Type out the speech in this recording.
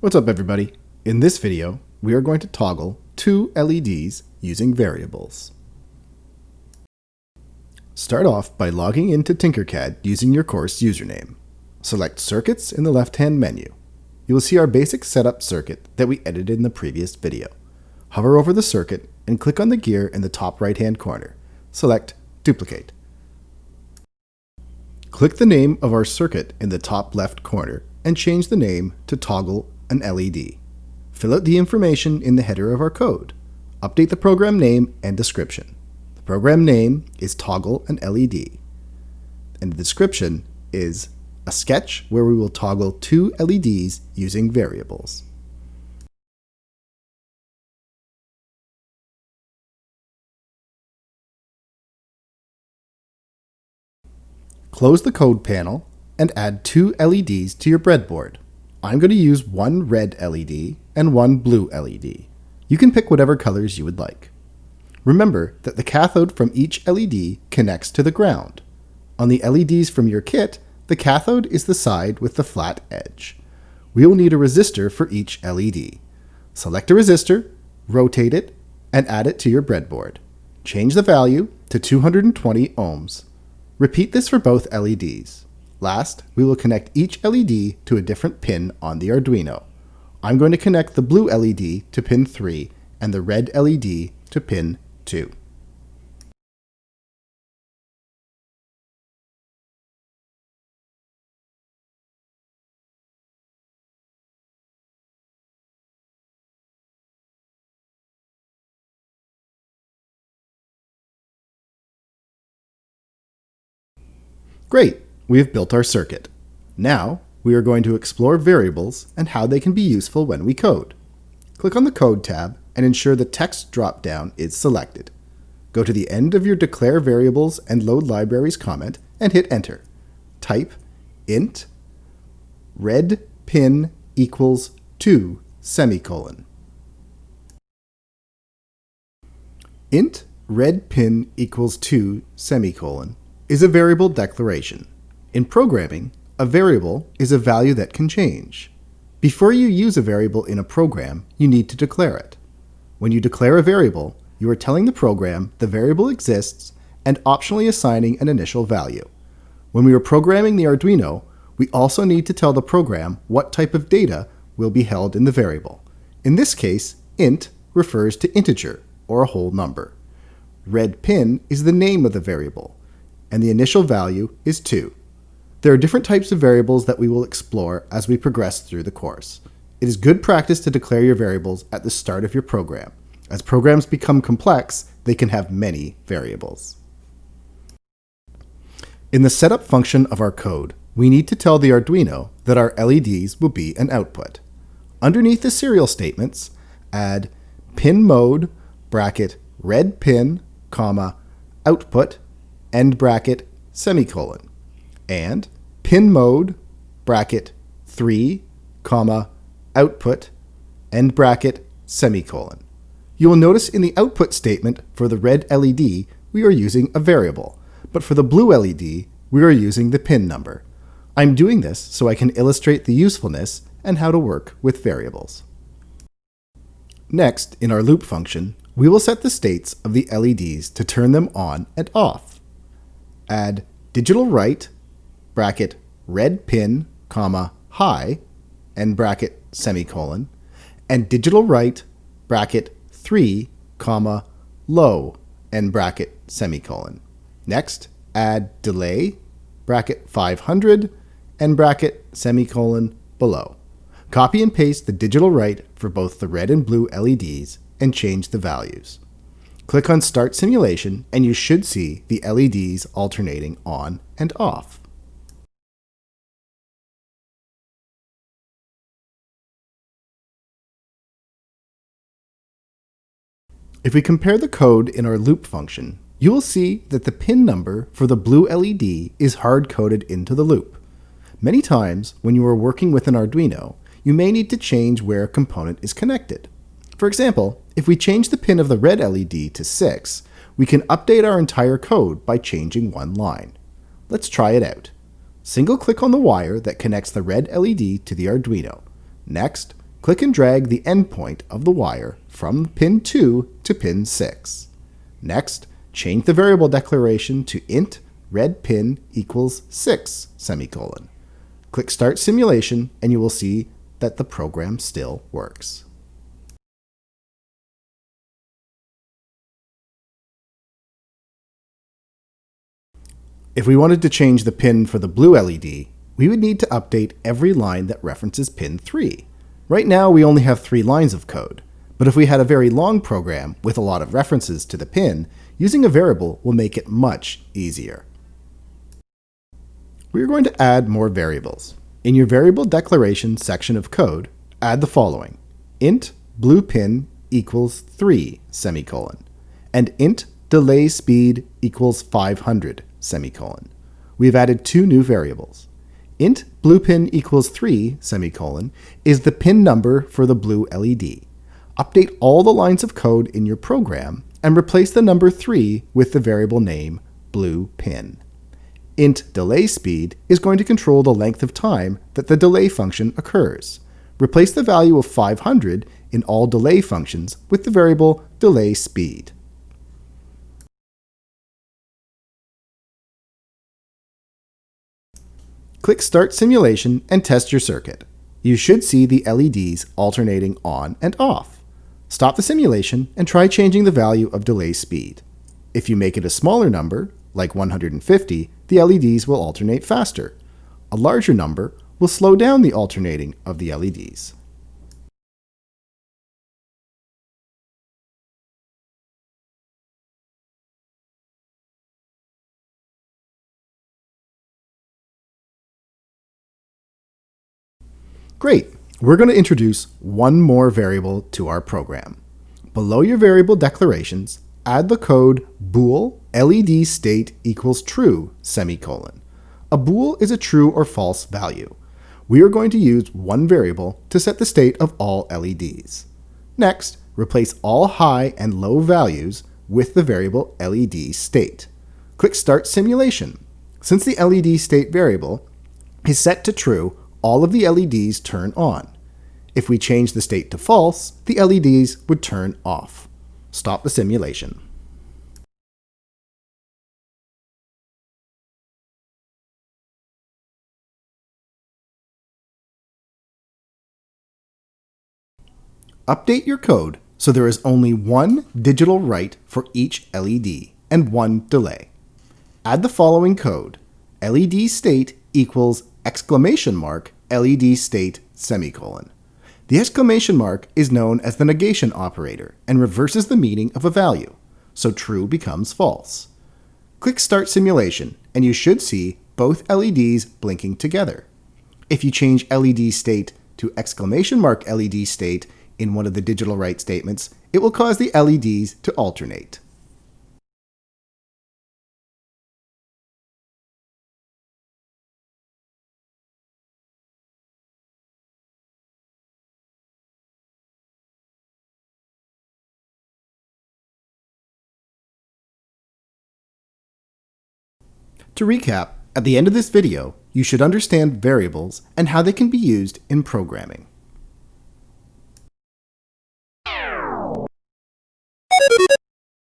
What's up everybody? In this video, we are going to toggle two LEDs using variables. Start off by logging into Tinkercad using your course username. Select Circuits in the left-hand menu. You will see our basic setup circuit that we edited in the previous video. Hover over the circuit and click on the gear in the top right-hand corner. Select Duplicate. Click the name of our circuit in the top left corner and change the name to Toggle an LED. Fill out the information in the header of our code. Update the program name and description. The program name is Toggle an LED. And the description is a sketch where we will toggle two LEDs using variables. Close the code panel and add two LEDs to your breadboard. I'm going to use one red LED and one blue LED. You can pick whatever colors you would like. Remember that the cathode from each LED connects to the ground. On the LEDs from your kit, the cathode is the side with the flat edge. We will need a resistor for each LED. Select a resistor, rotate it, and add it to your breadboard. Change the value to 220 ohms. Repeat this for both LEDs. Last, we will connect each LED to a different pin on the Arduino. I'm going to connect the blue LED to pin 3 and the red LED to pin 2. Great! We have built our circuit. Now, we are going to explore variables and how they can be useful when we code. Click on the Code tab and ensure the Text drop-down is selected. Go to the end of your Declare Variables and Load Libraries comment and hit Enter. Type int red pin equals 2 semicolon. Int red pin equals 2 semicolon is a variable declaration. In programming, a variable is a value that can change. Before you use a variable in a program, you need to declare it. When you declare a variable, you are telling the program the variable exists and optionally assigning an initial value. When we are programming the Arduino, we also need to tell the program what type of data will be held in the variable. In this case, int refers to integer, or a whole number. Red pin is the name of the variable, and the initial value is 2. There are different types of variables that we will explore as we progress through the course. It is good practice to declare your variables at the start of your program. As programs become complex, they can have many variables. In the setup function of our code, we need to tell the Arduino that our LEDs will be an output. Underneath the serial statements, add pin mode bracket red pin, comma, output, end bracket, semicolon, and pin mode bracket 3, comma, output, end bracket, semicolon. You will notice in the output statement for the red LED, we are using a variable, but for the blue LED, we are using the pin number. I'm doing this so I can illustrate the usefulness and how to work with variables. Next, in our loop function, we will set the states of the LEDs to turn them on and off. Add digital write bracket red pin, comma, high, end bracket, semicolon, and digital write bracket 3, comma, low, end bracket, semicolon. Next, add delay bracket 500, end bracket, semicolon, below. Copy and paste the digital write for both the red and blue LEDs and change the values. Click on Start Simulation and you should see the LEDs alternating on and off. If we compare the code in our loop function, you will see that the pin number for the blue LED is hard-coded into the loop. Many times, when you are working with an Arduino, you may need to change where a component is connected. For example, if we change the pin of the red LED to 6, we can update our entire code by changing one line. Let's try it out. Single-click on the wire that connects the red LED to the Arduino. Next, click and drag the endpoint of the wire from pin 2 to pin 6. Next, change the variable declaration to int red pin equals 6 semicolon. Click Start Simulation and you will see that the program still works. If we wanted to change the pin for the blue LED, we would need to update every line that references pin 3. Right now we only have 3 lines of code, but if we had a very long program with a lot of references to the pin, using a variable will make it much easier. We are going to add more variables. In your variable declaration section of code, add the following: int blue pin equals 3 semicolon, and int delay speed equals 500 semicolon. We have added 2 new variables. Int blue pin equals 3 semicolon is the pin number for the blue LED. Update all the lines of code in your program and replace the number 3 with the variable name blue pin. Int delay speed is going to control the length of time that the delay function occurs. Replace the value of 500 in all delay functions with the variable delay speed. Click Start Simulation and test your circuit. You should see the LEDs alternating on and off. Stop the simulation and try changing the value of delay speed. If you make it a smaller number, like 150, the LEDs will alternate faster. A larger number will slow down the alternating of the LEDs. Great! We're going to introduce one more variable to our program. Below your variable declarations, add the code bool LED state equals true semicolon. A bool is a true or false value. We are going to use one variable to set the state of all LEDs. Next, replace all high and low values with the variable LED state. Click Start Simulation. Since the LED state variable is set to true, all of the LEDs turn on. If we change the state to false, the LEDs would turn off. Stop the simulation. Update your code so there is only one digital write for each LED and one delay. Add the following code: LED state equals exclamation mark LED state semicolon. The exclamation mark is known as the negation operator and reverses the meaning of a value, so true becomes false. Click Start Simulation and you should see both LEDs blinking together. If you change LED state to exclamation mark LED state in one of the digital write statements, it will cause the LEDs to alternate. To recap, at the end of this video, you should understand variables and how they can be used in programming.